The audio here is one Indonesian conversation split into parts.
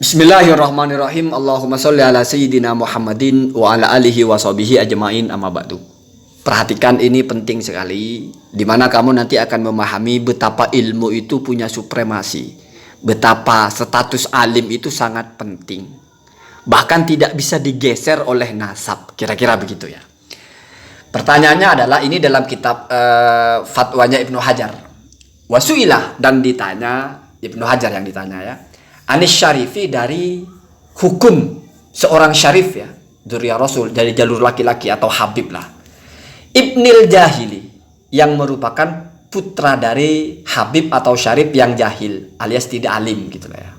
Bismillahirrahmanirrahim. Allahumma sholli ala sayyidina Muhammadin wa ala alihi wa sahbihi ajma'in, amma ba'du. Perhatikan, ini penting sekali, di mana kamu nanti akan memahami betapa ilmu itu punya supremasi, betapa status alim itu sangat penting, bahkan tidak bisa digeser oleh nasab, kira-kira begitu ya. Pertanyaannya adalah, ini dalam kitab fatwanya Ibnu Hajar, wasu'ilah, dan ditanya, Ibnu Hajar yang ditanya ya, Anis syarifi, dari hukum seorang syarif ya, dzurriyyah Rasul, dari jalur laki-laki atau habib lah, Ibnil Jahili, yang merupakan putra dari habib atau syarif yang jahil alias tidak alim gitu lah ya.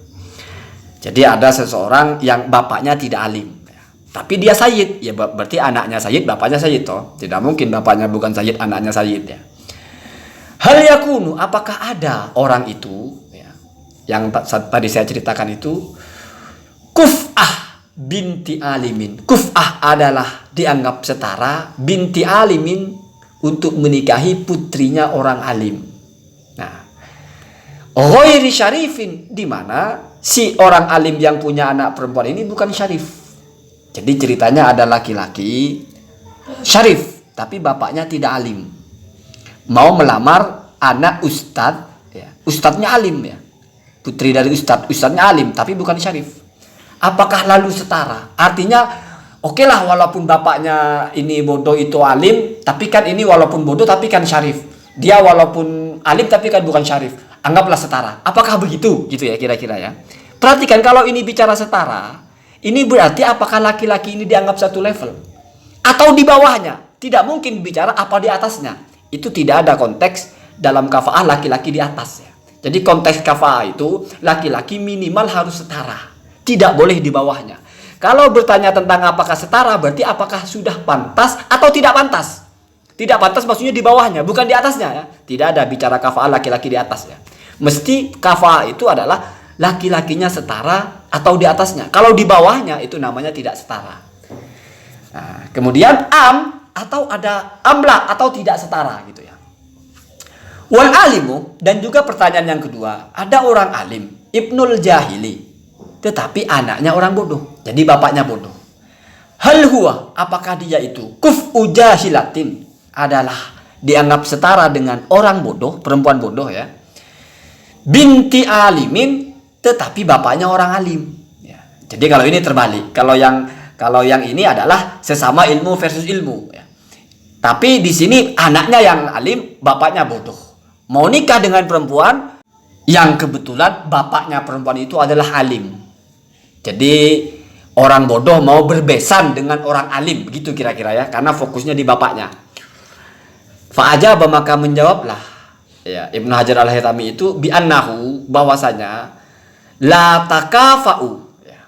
Jadi ada seseorang yang bapaknya tidak alim ya, tapi dia sayyid ya, berarti anaknya sayyid, bapaknya sayyid toh. Tidak mungkin bapaknya bukan sayyid, anaknya sayyid ya. Hal yakunu, apakah ada orang itu yang tadi saya ceritakan itu, kuf'ah binti alimin. Kuf'ah adalah dianggap setara binti alimin untuk menikahi putrinya orang alim. Nah, ghairi syarifin, di mana si orang alim yang punya anak perempuan ini bukan syarif. Jadi ceritanya ada laki-laki syarif tapi bapaknya tidak alim, mau melamar anak ustadz ya, ustadznya alim ya, putri dari ustadznya alim tapi bukan syarif. Apakah lalu setara? Artinya oke lah, walaupun bapaknya ini bodoh itu alim, tapi kan ini walaupun bodoh tapi kan syarif. Dia walaupun alim tapi kan bukan syarif, anggaplah setara. Apakah begitu? Gitu ya kira-kira ya. Perhatikan, kalau ini bicara setara, ini berarti apakah laki-laki ini dianggap satu level atau di bawahnya? Tidak mungkin bicara apa di atasnya. Itu tidak ada konteks dalam kafaah laki-laki di atas ya. Jadi konteks kafa'ah itu laki-laki minimal harus setara, tidak boleh di bawahnya. Kalau bertanya tentang apakah setara, berarti apakah sudah pantas atau tidak pantas. Tidak pantas maksudnya di bawahnya, bukan di atasnya ya. Tidak ada bicara kafa'ah laki-laki di atas ya. Mesti kafa'ah itu adalah laki-lakinya setara atau di atasnya. Kalau di bawahnya itu namanya tidak setara. Nah, kemudian atau ada amla atau tidak setara gitu ya. Wal alimu, dan juga pertanyaan yang kedua, ada orang alim Ibnul Jahili tetapi anaknya orang bodoh, jadi bapaknya bodoh. Hal huwa, apakah dia itu kuf'u jahilatin, adalah dianggap setara dengan orang bodoh, perempuan bodoh ya, binti alimin, tetapi bapaknya orang alim ya. Jadi kalau ini terbalik, kalau yang ini adalah sesama ilmu versus ilmu ya. Tapi di sini anaknya yang alim, bapaknya bodoh, mau nikah dengan perempuan yang kebetulan bapaknya perempuan itu adalah alim. Jadi orang bodoh mau berbesan dengan orang alim, begitu kira-kira ya, karena fokusnya di bapaknya. Fa'ajaba, maka menjawablah ya Ibnu Hajar al-Haytami itu bi'annahu, bahwasanya la takafa'u ya,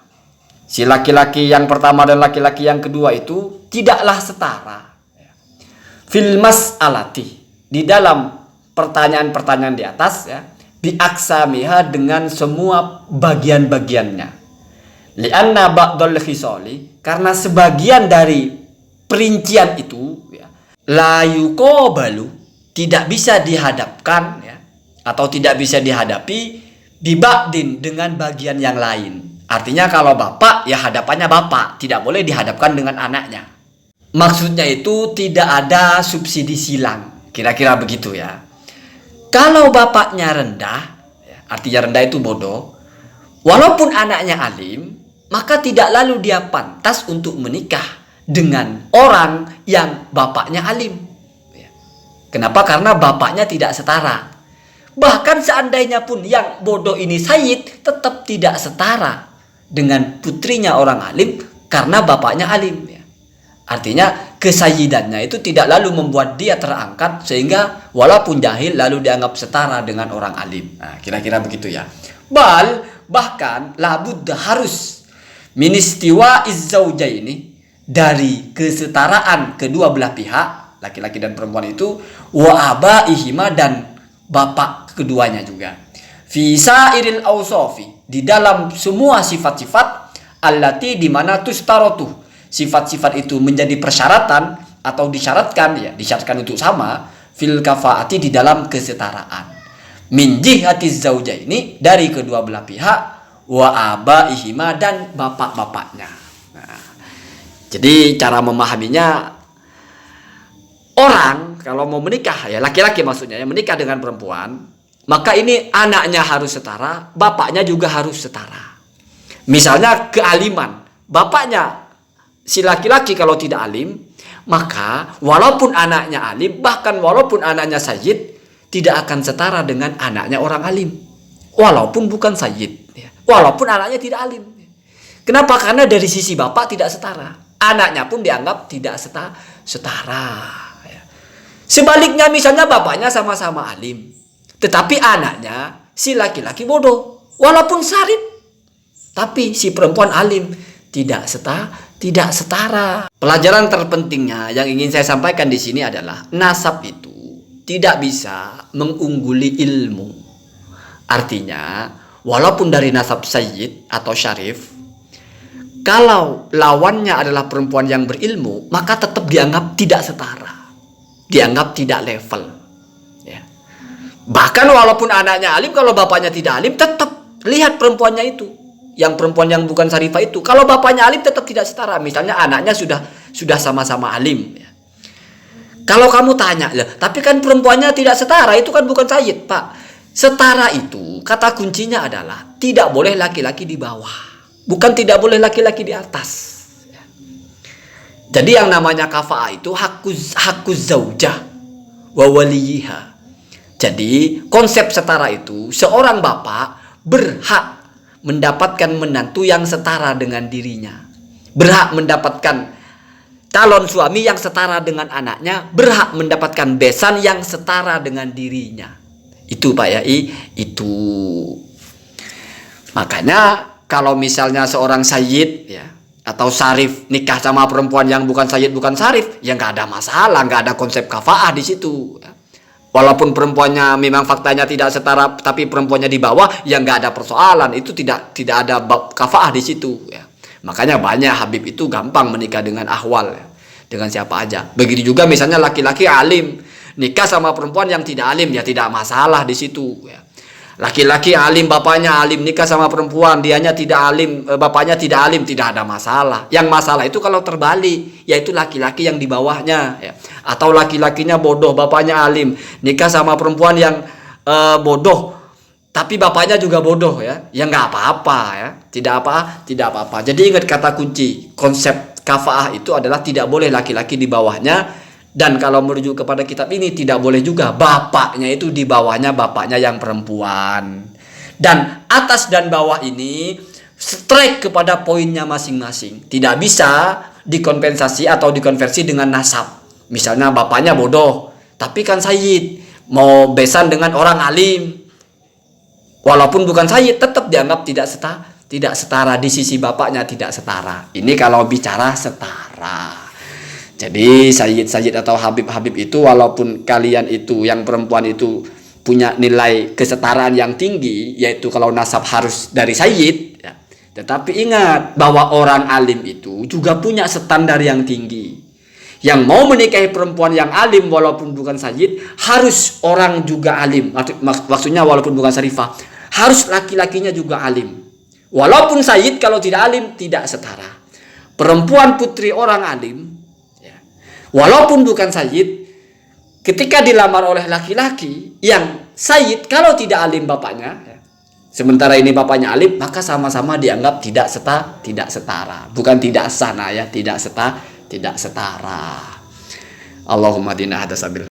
si laki-laki yang pertama dan laki-laki yang kedua itu tidaklah setara ya, fil mas'alati, di dalam pertanyaan-pertanyaan di atas ya, biaksamiha, dengan semua bagian-bagiannya. Lianna ba'dal khisali, karena sebagian dari perincian itu ya, la yuqabalu, tidak bisa dihadapkan ya, atau tidak bisa dihadapi biba'din, dengan bagian yang lain. Artinya kalau bapak ya hadapannya bapak, tidak boleh dihadapkan dengan anaknya. Maksudnya itu tidak ada subsidi silang, kira-kira begitu ya. Kalau bapaknya rendah ya, artinya rendah itu bodoh, walaupun anaknya alim, maka tidak lalu dia pantas untuk menikah dengan orang yang bapaknya alim ya. Kenapa? Karena bapaknya tidak setara. Bahkan seandainya pun yang bodoh ini sayyid, tetap tidak setara dengan putrinya orang alim karena bapaknya alim ya. Artinya kesayyidannya itu tidak lalu membuat dia terangkat sehingga walaupun jahil lalu dianggap setara dengan orang alim. Nah, kira-kira begitu ya. Bahkan labudda, harus ministiwa izzaujaini, dari kesetaraan kedua belah pihak, laki-laki dan perempuan itu, wa abaihima, dan bapak keduanya juga, fi sairil ausofi, di dalam semua sifat-sifat, allati, di mana tustarotu, sifat-sifat itu menjadi persyaratan atau disyaratkan untuk sama, fil kafaati, di dalam kesetaraan, min jihatiz zaujaini, dari kedua belah pihak, wa abaihima, dan bapak-bapaknya. Nah, jadi cara memahaminya, orang kalau mau menikah, ya laki-laki maksudnya, yang menikah dengan perempuan, maka ini anaknya harus setara, bapaknya juga harus setara. Misalnya kealiman, bapaknya si laki-laki kalau tidak alim, maka walaupun anaknya alim, bahkan walaupun anaknya sayyid, tidak akan setara dengan anaknya orang alim, walaupun bukan sayyid, walaupun anaknya tidak alim. Kenapa? Karena dari sisi bapak tidak setara, anaknya pun dianggap tidak setara. Sebaliknya misalnya bapaknya sama-sama alim, tetapi anaknya si laki-laki bodoh, walaupun syarif, tapi si perempuan alim, tidak setara. Pelajaran terpentingnya yang ingin saya sampaikan di sini adalah nasab itu tidak bisa mengungguli ilmu. Artinya, walaupun dari nasab sayyid atau syarif, kalau lawannya adalah perempuan yang berilmu, maka tetap dianggap tidak setara, dianggap tidak level. Ya. Bahkan walaupun anaknya alim, kalau bapaknya tidak alim, tetap lihat perempuannya itu. Yang perempuan yang bukan syarifah itu, kalau bapaknya alim tetap tidak setara. Misalnya anaknya sudah sama-sama alim. Ya. Kalau kamu tanya, tapi kan perempuannya tidak setara, itu kan bukan sayyid, Pak. Setara itu kata kuncinya adalah tidak boleh laki-laki di bawah, bukan tidak boleh laki-laki di atas. Ya. Jadi yang namanya kafa'ah itu hakuz zaujah wa waliyiha. Jadi konsep setara itu, seorang bapak berhak mendapatkan menantu yang setara dengan dirinya, berhak mendapatkan calon suami yang setara dengan anaknya, berhak mendapatkan besan yang setara dengan dirinya. Itu Pak Yai, itu. Makanya kalau misalnya seorang sayyid ya atau syarif nikah sama perempuan yang bukan sayyid bukan syarif, ya nggak ada masalah, nggak ada konsep kafa'ah di situ. Walaupun perempuannya memang faktanya tidak setara, tapi perempuannya di bawah, ya nggak ada persoalan. Itu tidak ada bab kafa'ah di situ. Ya. Makanya banyak Habib itu gampang menikah dengan ahwal, ya. Dengan siapa aja. Begitu juga misalnya laki-laki alim nikah sama perempuan yang tidak alim, ya tidak masalah di situ. Ya. Laki-laki alim, bapaknya alim, nikah sama perempuan, dianya tidak alim, bapaknya tidak alim, tidak ada masalah. Yang masalah itu kalau terbalik, yaitu laki-laki yang di bawahnya, ya. Atau laki-lakinya bodoh, bapaknya alim, nikah sama perempuan yang bodoh, tapi bapaknya juga bodoh, ya nggak apa-apa, ya tidak apa-apa. Jadi ingat kata kunci konsep kafa'ah itu adalah tidak boleh laki-laki di bawahnya. Dan kalau merujuk kepada kitab ini, tidak boleh juga bapaknya itu di bawahnya bapaknya yang perempuan. Dan atas dan bawah ini strike kepada poinnya masing-masing. Tidak bisa dikompensasi atau dikonversi dengan nasab. Misalnya bapaknya bodoh, tapi kan sayyid, mau besan dengan orang alim, walaupun bukan sayyid, tetap dianggap tidak setara di sisi bapaknya, tidak setara. Ini kalau bicara setara. Jadi sayyid atau habib itu, walaupun kalian itu yang perempuan itu punya nilai kesetaraan yang tinggi, yaitu kalau nasab harus dari sayyid, ya. Tetapi ingat bahwa orang alim itu juga punya standar yang tinggi. Yang mau menikahi perempuan yang alim walaupun bukan sayyid, harus orang juga alim. Maksudnya walaupun bukan syarifah, harus laki-lakinya juga alim. Walaupun sayyid kalau tidak alim tidak setara. Perempuan putri orang alim, walaupun bukan sayyid, ketika dilamar oleh laki-laki yang sayyid, kalau tidak alim bapaknya, ya, sementara ini bapaknya alim, maka sama-sama dianggap tidak setara. Bukan tidak sana, ya, tidak setara. Allahumma dina hadasabil.